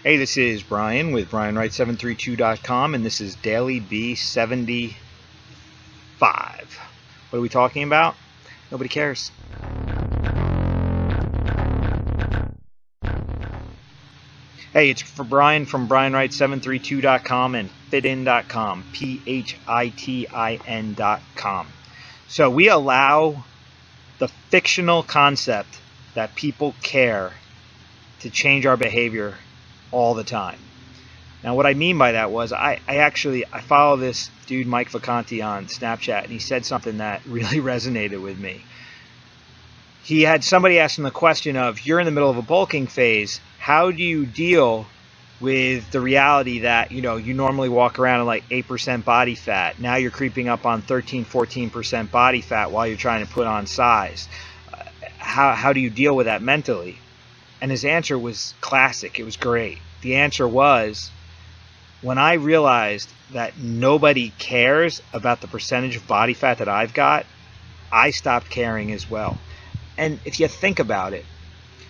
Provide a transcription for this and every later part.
Hey, this is Brian with Wright732.com, and this is Daily B75. What are we talking about? Nobody cares. Hey, it's for Brian from Wright732.com and fitin.com, PHITIN.com. So we allow the fictional concept that people care to change our behavior all the time. Now, what I mean by that was I follow this dude Mike Vacanti on Snapchat, and he said something that really resonated with me. He had somebody asking the question of, you're in the middle of a bulking phase, how do you deal with the reality that, you normally walk around in like 8% body fat. Now you're creeping up on 13-14% body fat while you're trying to put on size. How do you deal with that mentally? And his answer was classic. It was great. The answer was, when I realized that nobody cares about the percentage of body fat that I've got, I stopped caring as well. And if you think about it,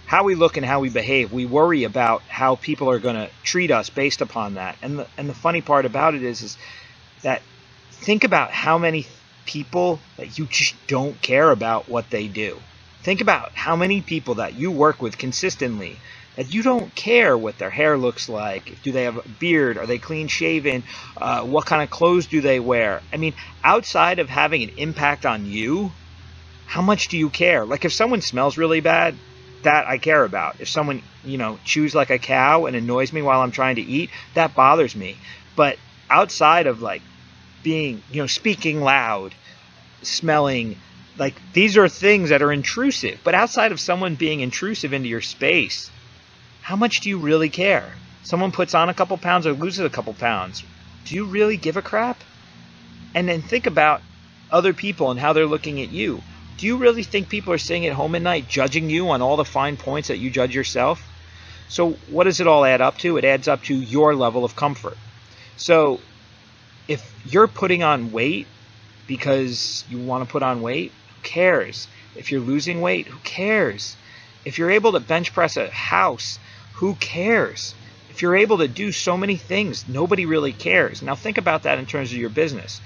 how we look and how we behave, we worry about how people are going to treat us based upon that. And the funny part about it is that think about how many people that you just don't care about what they do. Think about how many people that you work with consistently that you don't care what their hair looks like. Do they have a beard? Are they clean shaven? What kind of clothes do they wear? I mean, outside of having an impact on you, how much do you care? Like if someone smells really bad, that I care about. If someone, chews like a cow and annoys me while I'm trying to eat, that bothers me. But outside of like being, speaking loud, smelling, like these are things that are intrusive. But outside of someone being intrusive into your space, how much do you really care? Someone puts on a couple pounds or loses a couple pounds. Do you really give a crap? And then think about other people and how they're looking at you. Do you really think people are sitting at home at night judging you on all the fine points that you judge yourself? So what does it all add up to? It adds up to your level of comfort. So if you're putting on weight because you want to put on weight, who cares? If you're losing weight, who cares? If you're able to bench press a house, who cares? If you're able to do so many things, nobody really cares. Now think about that in terms of your business.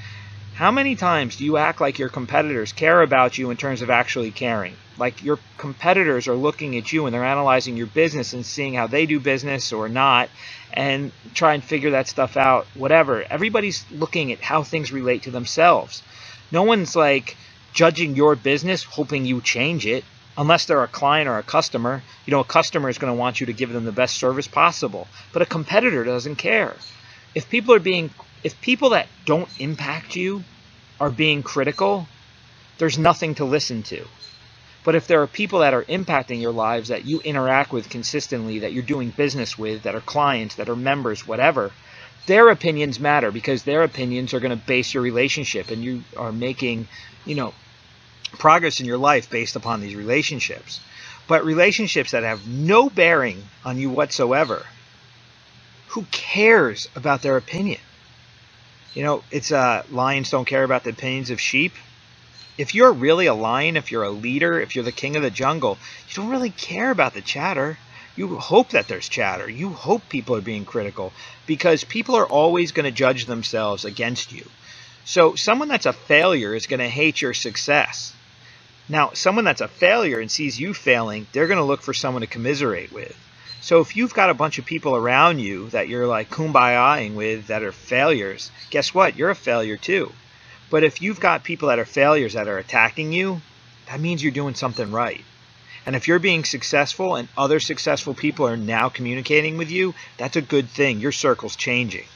How many times do you act like your competitors care about you in terms of actually caring? Like your competitors are looking at you and they're analyzing your business and seeing how they do business or not and try and figure that stuff out, whatever. Everybody's looking at how things relate to themselves. No one's like judging your business hoping you change it unless they're a client or a customer. A customer is going to want you to give them the best service possible, but a competitor doesn't care. If people that don't impact you are being critical, there's nothing to listen to. But if there are people that are impacting your lives that you interact with consistently, that you're doing business with, that are clients, that are members, whatever, their opinions matter because their opinions are going to base your relationship, and you are making, progress in your life based upon these relationships. But relationships that have no bearing on you whatsoever, who cares about their opinion? It's lions don't care about the opinions of sheep. If you're really a lion, if you're a leader, if you're the king of the jungle, you don't really care about the chatter. You hope that there's chatter. You hope people are being critical because people are always going to judge themselves against you. So someone that's a failure is going to hate your success. Now, someone that's a failure and sees you failing, they're going to look for someone to commiserate with. So if you've got a bunch of people around you that you're like kumbaya-ing with that are failures, guess what? You're a failure too. But if you've got people that are failures that are attacking you, that means you're doing something right. And if you're being successful and other successful people are now communicating with you, that's a good thing. Your circle's changing.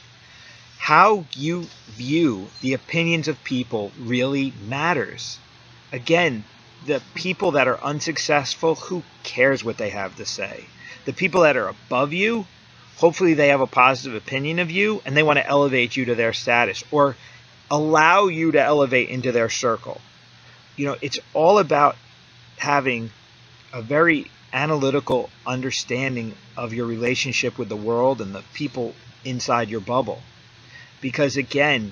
How you view the opinions of people really matters. Again, the people that are unsuccessful, who cares what they have to say? The people that are above you, hopefully they have a positive opinion of you and they want to elevate you to their status or allow you to elevate into their circle. It's all about having a very analytical understanding of your relationship with the world and the people inside your bubble. Because again,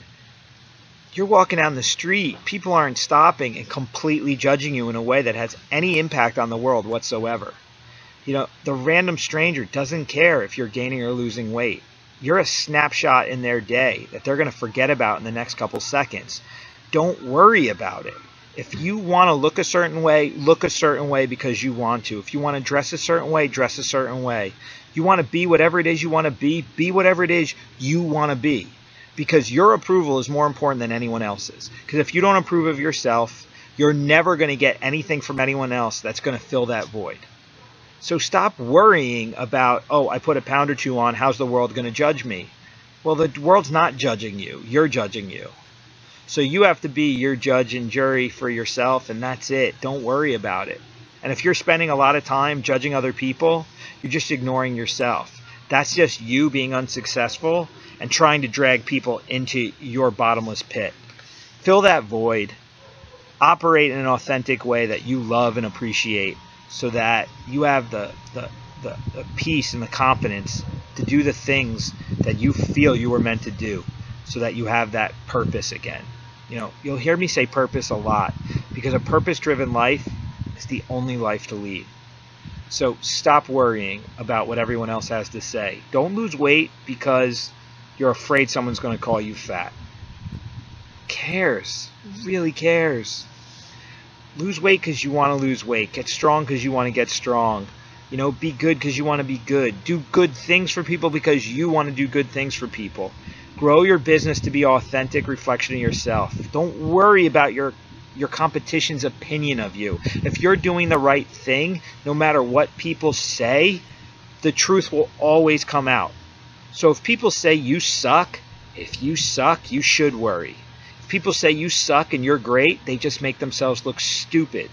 you're walking down the street, people aren't stopping and completely judging you in a way that has any impact on the world whatsoever. The random stranger doesn't care if you're gaining or losing weight. You're a snapshot in their day that they're going to forget about in the next couple seconds. Don't worry about it. If you want to look a certain way because you want to. If you want to dress a certain way, dress a certain way. You want to be whatever it is you want to be whatever it is you want to be. Because your approval is more important than anyone else's. Because if you don't approve of yourself, you're never going to get anything from anyone else that's going to fill that void. So stop worrying about, oh, I put a pound or two on, how's the world going to judge me? Well, the world's not judging you. You're judging you. So you have to be your judge and jury for yourself, and that's it. Don't worry about it. And if you're spending a lot of time judging other people, you're just ignoring yourself. That's just you being unsuccessful and trying to drag people into your bottomless pit. Fill that void. Operate in an authentic way that you love and appreciate, so that you have the peace and the confidence to do the things that you feel you were meant to do, so that you have that purpose again. You'll hear me say purpose a lot, because a purpose-driven life is the only life to lead. So stop worrying about what everyone else has to say. Don't lose weight because you're afraid someone's going to call you fat. Cares? Really cares? Lose weight because you want to lose weight. Get strong because you want to get strong. Be good because you want to be good. Do good things for people because you want to do good things for people. Grow your business to be an authentic reflection of yourself. Don't worry about your competition's opinion of you. If you're doing the right thing, no matter what people say, the truth will always come out. So if people say you suck, you should worry. If people say you suck and you're great, they just make themselves look stupid.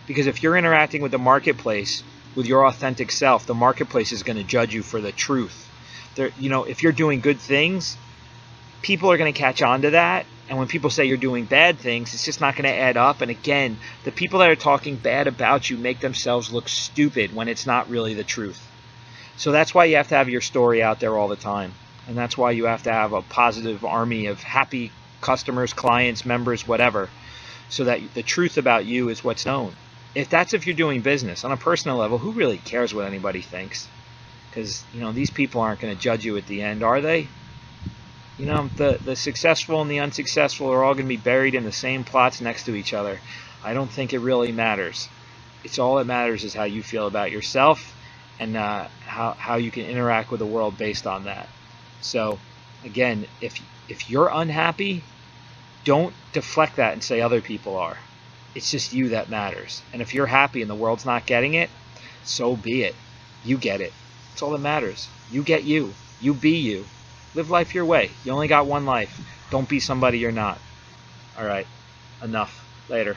Because if you're interacting with the marketplace with your authentic self, the marketplace is going to judge you for the truth. If you're doing good things, people are going to catch on to that. And when people say you're doing bad things, it's just not going to add up. And again, the people that are talking bad about you make themselves look stupid when it's not really the truth. So that's why you have to have your story out there all the time. And that's why you have to have a positive army of happy customers, clients, members, whatever, so that the truth about you is what's known. If you're doing business on a personal level, who really cares what anybody thinks? Because these people aren't going to judge you at the end, are they? The successful and the unsuccessful are all going to be buried in the same plots next to each other. I don't think it really matters. It's all that matters is how you feel about yourself, and how you can interact with the world based on that. So again, if you're unhappy, don't deflect that and say other people are. It's just you that matters. And if you're happy and the world's not getting it, so be it. You get it. It's all that matters. You get you. You be you. Live life your way. You only got one life. Don't be somebody you're not. All right. Enough. Later.